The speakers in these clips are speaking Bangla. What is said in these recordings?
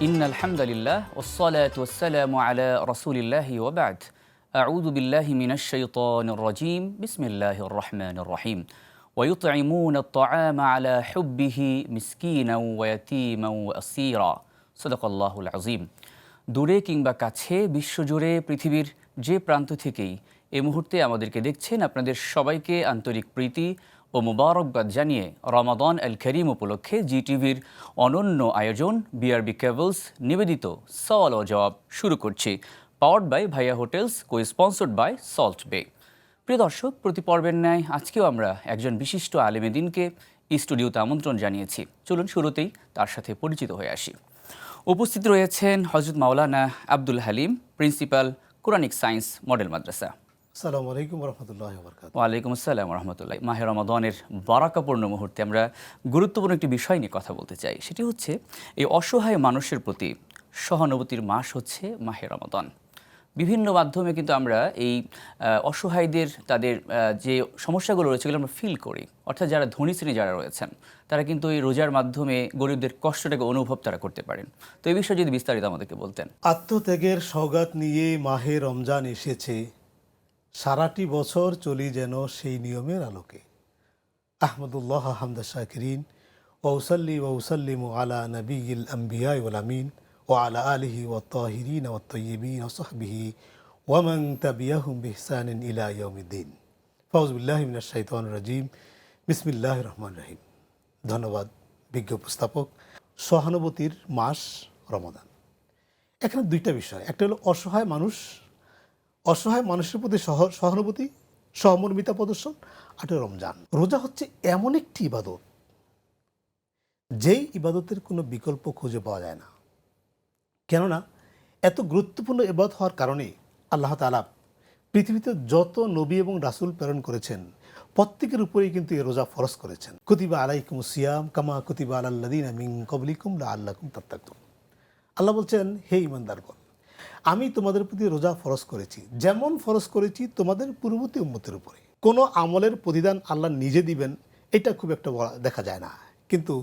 ইন্নাল হামদালিল্লাহ ওয়াসসালাতু ওয়াসসালামু আলা রাসূলিল্লাহি ওয়া বা'দ। আউযু বিল্লাহি মিনাশ শাইতানির রাজীম। বিসমিল্লাহির রহমানির রহিম। ওয়া ইউতঈমুনা আত-তা'আমা আলা হুব্বিহি মিসকিনাও ওয়া ইয়াতীমান ওয়া আসীরা। সাদাকাল্লাহুল আযীম। দূরে কিংবা কাছে বিশ্বজুড়ে পৃথিবীর যে প্রান্ত থেকেই এই মুহূর্তে আমাদেরকে দেখছেন, আপনাদের সবাইকে আন্তরিক প্রীতি ও মুবারকবাদ জানিয়ে রমাদান আল করিম উপলক্ষে জিটিভির অনন্য আয়োজন বিআরবি কেবলস নিবেদিত সওয়াল ও জবাব শুরু করছি, powered by Bhaiya Hotels, cosponsored by Salt Bay. প্রিয় দর্শক, প্রতি পর্বের ন্যায় আজকেও আমরা একজন বিশিষ্ট আলেমে দ্বীনকে স্টুডিওতে আমন্ত্রণ জানিয়েছি। চলুন শুরুতেই তার সাথে পরিচিত হয়ে আসি। উপস্থিত রয়েছেন হযরত মাওলানা Abdul Halim, principal, Quranic science model মাদ্রাসা। আসসালামু আলাইকুম রহমতুল্লাহ বরকাতুহু। ওয়ালাইকুম আসসালাম রহমতুল্লাহ। মাহে রমাদানের বারাকাপূর্ণ মুহূর্তে আমরা গুরুত্বপূর্ণ একটি বিষয় নিয়ে কথা বলতে চাই। সেটি হচ্ছে এই অসহায় মানুষের প্রতি সহানুভূতির মাস হচ্ছে মাহে রমাদান। বিভিন্ন মাধ্যমে কিন্তু আমরা এই অসহায়দের তাদের যে সমস্যাগুলো রয়েছে সেগুলো আমরা ফিল করি। অর্থাৎ যারা ধনী শ্রেণী যারা রয়েছেন তারা কিন্তু এই রোজার মাধ্যমে গরিবদের কষ্টটাকে অনুভব তারা করতে পারেন। তো এই বিষয়ে যদি বিস্তারিত আমাদেরকে বলতেন। আত্মত্যাগের সওগাত নিয়ে মাহে রমজান এসেছে, সারাটি বছর চলি যেন সেই নিয়মের আলোকে। আহমদুল্লাহ হামদা শাকিরিন ওয়াউসাল্লি ওয়াউসাল্লিমু আলা নবিয়িল আম্বিয়া ওয়াল আমিন ওয়া আলা আলিহি ওয়াত তাহিরিন ওয়াত তাইয়্যিবিন ওয়া সাহবিহি ওয়া মান তাবিআহুম বিইহসানিন ইলা ইয়াউমিদ্দিন। ফাউযু বিল্লাহি মিনাশ শাইতানির রাজীম। বিসমিল্লাহির রহমানির রহিম। ধন্যবাদ বিজ্ঞ উপস্থাপক। সহানুভূতির মাস রমাদান, এখানে দুইটা বিষয়। একটা হলো অসহায় মানুষের প্রতি সহানুভূতি, সহমর্মিতা প্রদর্শন। আর রমজান, রোজা হচ্ছে এমন একটি ইবাদত যেই ইবাদতের কোনো বিকল্প খুঁজে পাওয়া যায় না। কেননা এত গুরুত্বপূর্ণ ইবাদত হওয়ার কারণে আল্লাহ তাআলা পৃথিবীতে যত নবী এবং রাসূল প্রেরণ করেছেন প্রত্যেকের উপরেই কিন্তু এই রোজা ফরজ করেছেন। কুতিবা আলাইকুমুস সিয়াম কামা কুতিবা আলাল লাযিনা মিন ক্বাবলিকুম লাআল্লাকুম তাত্তাকুন। আল্লাহ বলছেন, হে ঈমানদারগণ, আমি তোমাদের প্রতি রোজা ফরজ করেছি যেমন ফরজ করেছি তোমাদের পূর্ববর্তী উম্মতের উপরে। কোনো আমলের প্রতিদান আল্লাহ নিজে দিবেন এটা খুব একটা দেখা যায় না, কিন্তু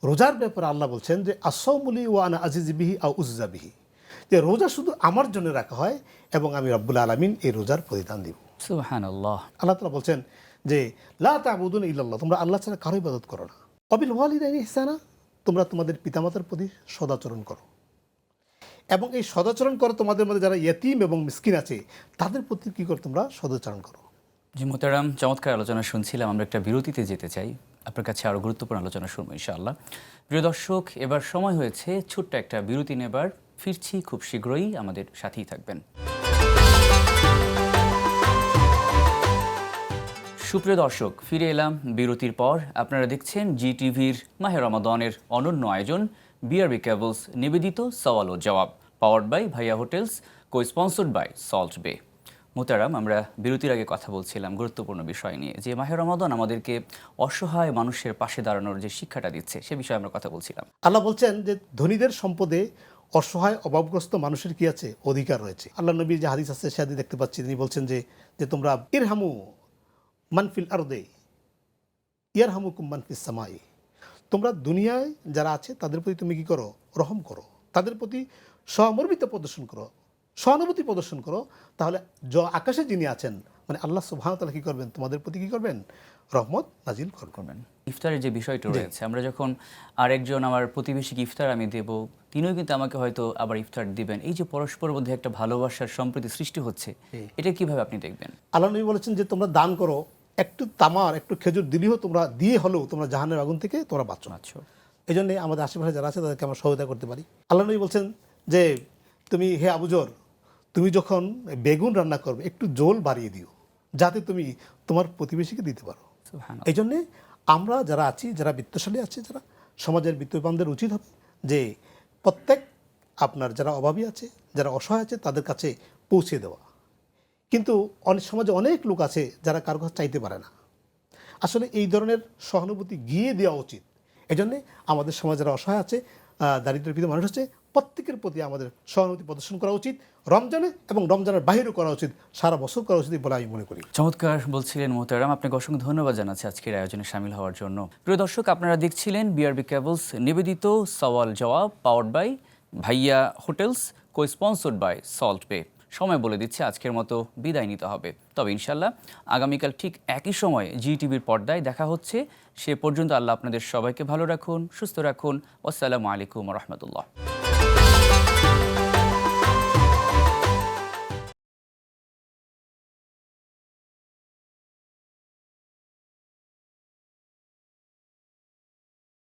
রোজার ব্যাপারে আল্লাহ বলছেন যে আস-সাওমুলি ওয়া আনা আজিজু বিহি আও উজজা বিহি, যে রোজা শুধু আমার জন্য রাখা হয় এবং আমি রব্বুল আলামিন এই রোজার প্রতিদান দিব। সুবহানাল্লাহ। আল্লাহ তাআলা বলছেন যে লা তা'বুদুনা ইল্লাল্লাহ, তোমরা আল্লাহ ছাড়া কারো ইবাদত করো না। ওয়াবিল ওয়ালিদাইনি ইহসানা, তোমরা তোমাদের পিতামাতার প্রতি সদাচরণ করো, এবং এই সদাচরণ করো তোমাদের মধ্যে যারা ইয়েতিম এবং মিসকিন আছে তাদের প্রতি কী করো, তোমরা সদাচরণ করো। জি মোহতারাম, চমৎকার আলোচনা শুনছিলাম। আমরা একটা বিরতিতে যেতে চাই, আপনার কাছে আরও গুরুত্বপূর্ণ আলোচনা শুনবো ইনশাআল্লাহ। প্রিয় দর্শক, এবার সময় হয়েছে ছোট্ট একটা বিরতি নেবার। ফিরছি খুব শীঘ্রই, আমাদের সাথেই থাকবেন। সুপ্রিয় দর্শক, ফিরে এলাম বিরতির পর। আপনারা দেখছেন জিটিভির মাহে রমাদানের অনন্য আয়োজন বিআরবি কেবলস নিবেদিত সওয়াল ও জবাব, powered by Bhaiya Hotels, cosponsored by Salt Bay. মোহতারাম, আমরা বিরতির আগে কথা বলছিলাম গুরুত্বপূর্ণ বিষয় নিয়ে, যে মাহে রমাদান আমাদেরকে অসহায় মানুষের পাশে দাঁড়ানোর যে শিক্ষাটা দিচ্ছে সে বিষয়ে আমরা কথা বলছিলাম। আল্লাহ বলছেন যে ধনীদের সম্পদে অসহায় অভাবগ্রস্ত মানুষের কি আছে, অধিকার রয়েছে। আল্লাহ নবীর যে হাদিস আছে সে হাদিস দেখতে পাচ্ছি, তিনি বলছেন যে তোমরা ইরহামু মানফিল আরদে ইয়ারহামুকুম মানফিস সামাই, তোমরা দুনিয়ায় যারা আছে তাদের প্রতি তুমি কি করো, রহম করো, তাদের প্রতি সহমর্মিতা প্রদর্শন করো, সহানুভূতি প্রদর্শন করো, তাহলে আকাশে যিনি আছেন মানে আল্লাহ সুবহানাহু ওয়া তাআলা কী করবেন, তোমাদের প্রতি কী করবেন, রহমত নাজিল করবেন। ইফতারের যে বিষয়টা রয়েছে, আমরা যখন আরেকজন আমার প্রতিবেশীকে ইফতার আমি দেব, তিনিও কিন্তু আমাকে হয়তো আবার ইফতার দিবেন। এই যে পরস্পরের মধ্যে একটা ভালোবাসার সম্প্রীতি সৃষ্টি হচ্ছে, এটা কিভাবে আপনি দেখবেন? আল্লাহ নবী বলেছেন যে তোমরা দান করো, একটু তামার একটু খেজুর দিলেও তোমরা দিয়ে হলেও তোমরা জাহান্নামের আগুন থেকে তোমরা বাঁচো। এই জন্যে আমাদের আশেপাশে যারা আছে তাদেরকে আমরা সহায়তা করতে পারি। আল্লাহ নবী বলছেন যে তুমি, হে আবুজর, তুমি যখন বেগুন রান্না করবে একটু জোল বাড়িয়ে দিও, যাতে তুমি তোমার প্রতিবেশীকে দিতে পারো। এই জন্যে আমরা যারা আছি, যারা বিত্তশালী আছে, যারা সমাজের বিত্তবানদের উচিত হবে যে প্রত্যেক আপনার যারা অভাবী আছে, যারা অসহায় আছে তাদের কাছে পৌঁছে দেওয়া। কিন্তু সমাজে অনেক লোক আছে যারা কারো কাছে চাইতে পারে না। আসলে এই ধরনের সহানুভূতি গিয়ে দেওয়া উচিত। এই জন্যে আমাদের সমাজে যারা অসহায় আছে, দারিদ্র্যপীড়িত মানুষ আছে, প্রত্যেকের প্রতি আমাদের সহানুভূতি প্রদর্শন করা উচিত রমজানে, এবং রমজানের বাহিরেও করা উচিত, সারা বছর করা উচিত বলে আমি মনে করি। চমৎকার বলছিলেন মোহতারাম, আপনাকে অসংখ্য ধন্যবাদ জানাচ্ছি আজকের আয়োজনে সামিল হওয়ার জন্য। প্রিয় দর্শক, আপনারা দেখছিলেন বিআরবি কেবলস নিবেদিত সওয়াল জবাব, powered by Bhaiya Hotels, cosponsored by Salt Bay. সময় বলে দিচ্ছে আজকের মতো বিদায় নিতে হবে, তবে ইনশাল্লাহ আগামীকাল ঠিক একই সময়ে জি টিভির পর্দায় দেখা হচ্ছে। সে পর্যন্ত আল্লাহ আপনাদের সবাইকে ভালো রাখুন, সুস্থ রাখুন। আসসালামু আলাইকুম রহমতুল্লাহ।